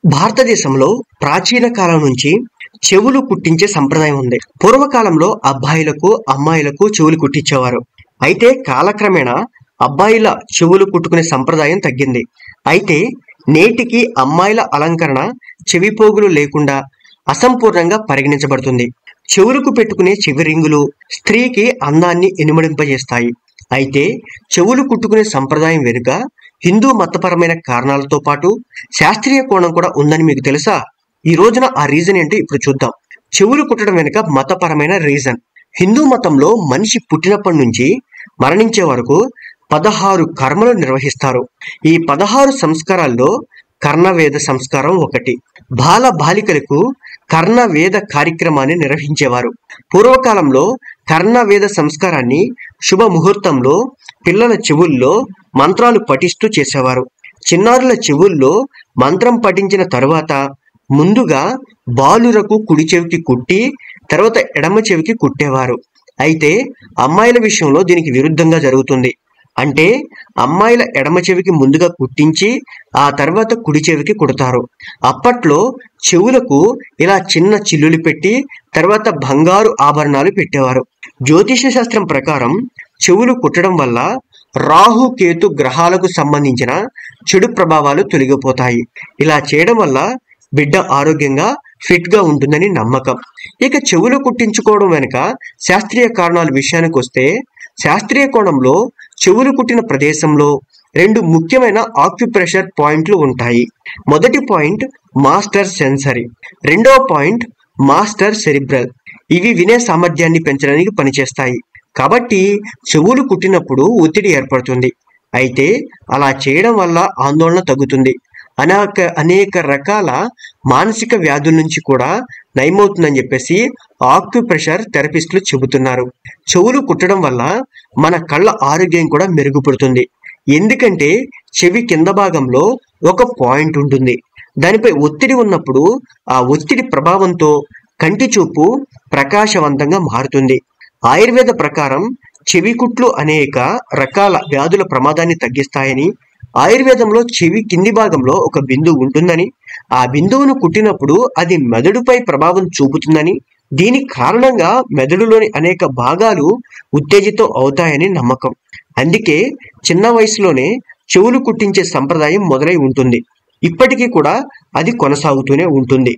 భారతదేశంలో ప్రాచీన కాలం నుంచి చెవులు కుట్టించే సంప్రదాయం ఉంది. పూర్వకాలంలో అబ్బాయిలకు అమ్మాయిలకు చెవులు కుట్టించేవారు. అయితే కాలక్రమేణా అబ్బాయిల చెవులు కుట్టుకునే సంప్రదాయం తగ్గింది. అయితే నేటికి అమ్మాయిల అలంకరణ చెవిపోగులు లేకుండా అసంపూర్ణంగా పరిగణించబడుతుంది. చెవులకు పెట్టుకునే చెవి రింగులు స్త్రీకి అందాన్ని ఇనుమడింపజేస్తాయి. అయితే చెవులు కుట్టుకునే సంప్రదాయం వెనుక హిందూ మతపరమైన కారణాలతో పాటు శాస్త్రీయ కోణం కూడా ఉందని మీకు తెలుసా? ఈ రోజున ఆ రీజన్ ఏంటో ఇప్పుడు చూద్దాం. చెవులు కుట్టడం వెనుక మతపరమైన రీజన్. హిందూ మతంలో మనిషి పుట్టినప్పటి నుంచి మరణించే వరకు 16 కర్మలు నిర్వహిస్తారు. ఈ 16 సంస్కారాల్లో కర్ణవేద సంస్కారం ఒకటి. బాల బాలికలకు కర్ణవేద కార్యక్రమాన్ని నిర్వహించేవారు. పూర్వకాలంలో కర్ణవేద సంస్కారాన్ని శుభ ముహూర్తంలో పిల్లల చెవుల్లో మంత్రాలు పఠిస్తూ చేసేవారు. చిన్నారుల చెవుల్లో మంత్రం పఠించిన తరువాత ముందుగా బాలురకు కుడి చెవికి కుట్టి తర్వాత ఎడమ చెవికి కుట్టేవారు. అయితే అమ్మాయిల విషయంలో దీనికి విరుద్ధంగా జరుగుతుంది. అంటే అమ్మాయిల ఎడమ చెవికి ముందుగా కుట్టించి ఆ తర్వాత కుడి చెవికి కుడతారు. అప్పట్లో చెవులకు ఇలా చిన్న చిల్లులు పెట్టి తర్వాత బంగారు ఆభరణాలు పెట్టేవారు. జ్యోతిష శాస్త్రం ప్రకారం చెవులు కుట్టడం వల్ల రాహు కేతు గ్రహాలకు సంబంధించిన చెడు ప్రభావాలు తొలగిపోతాయి. ఇలా చేయడం వల్ల బిడ్డ ఆరోగ్యంగా ఫిట్ గా ఉంటుందని నమ్మకం. ఇక చెవులు కుట్టించుకోవడం వెనుక శాస్త్రీయ కారణాల విషయానికి వస్తే, శాస్త్రీయ కోణంలో చెవులు కుట్టిన ప్రదేశంలో 2 ముఖ్యమైన ఆక్యుప్రెషర్ పాయింట్లు ఉంటాయి. మొదటి పాయింట్ మాస్టర్ సెన్సరీ, రెండవ పాయింట్ మాస్టర్ సెరిబ్రల్. ఇవి వినే సామర్థ్యాన్ని పెంచడానికి పనిచేస్తాయి. కాబట్టి చెవులు కుట్టినప్పుడు ఒత్తిడి ఏర్పడుతుంది. అయితే అలా చేయడం వల్ల ఆందోళన తగ్గుతుంది. అనేక రకాల మానసిక వ్యాధుల నుంచి కూడా నయమవుతుందని చెప్పేసి ఆక్యుప్రెషర్ థెరపిస్టులు చెబుతున్నారు. చెవులు కుట్టడం వల్ల మన కళ్ళ ఆరోగ్యం కూడా మెరుగుపడుతుంది. ఎందుకంటే చెవి కింద భాగంలో ఒక పాయింట్ ఉంటుంది. దానిపై ఒత్తిడి ఉన్నప్పుడు ఆ ఒత్తిడి ప్రభావంతో కంటి చూపు ప్రకాశవంతంగా మారుతుంది. ఆయుర్వేద ప్రకారం చెవి కుట్లు అనేక రకాల వ్యాధుల ప్రమాదాన్ని తగ్గిస్తాయని, ఆయుర్వేదంలో చెవి కింది భాగంలో ఒక బిందువు ఉంటుందని, ఆ బిందువును కుట్టినప్పుడు అది మెదడుపై ప్రభావం చూపుతుందని, దీని కారణంగా మెదడులోని అనేక భాగాలు ఉత్తేజితం అవుతాయని నమ్మకం. అందుకే చిన్న వయసులోనే చెవులు కుట్టించే సంప్రదాయం మొదలై ఉంటుంది. ఇప్పటికీ కూడా అది కొనసాగుతూనే ఉంటుంది.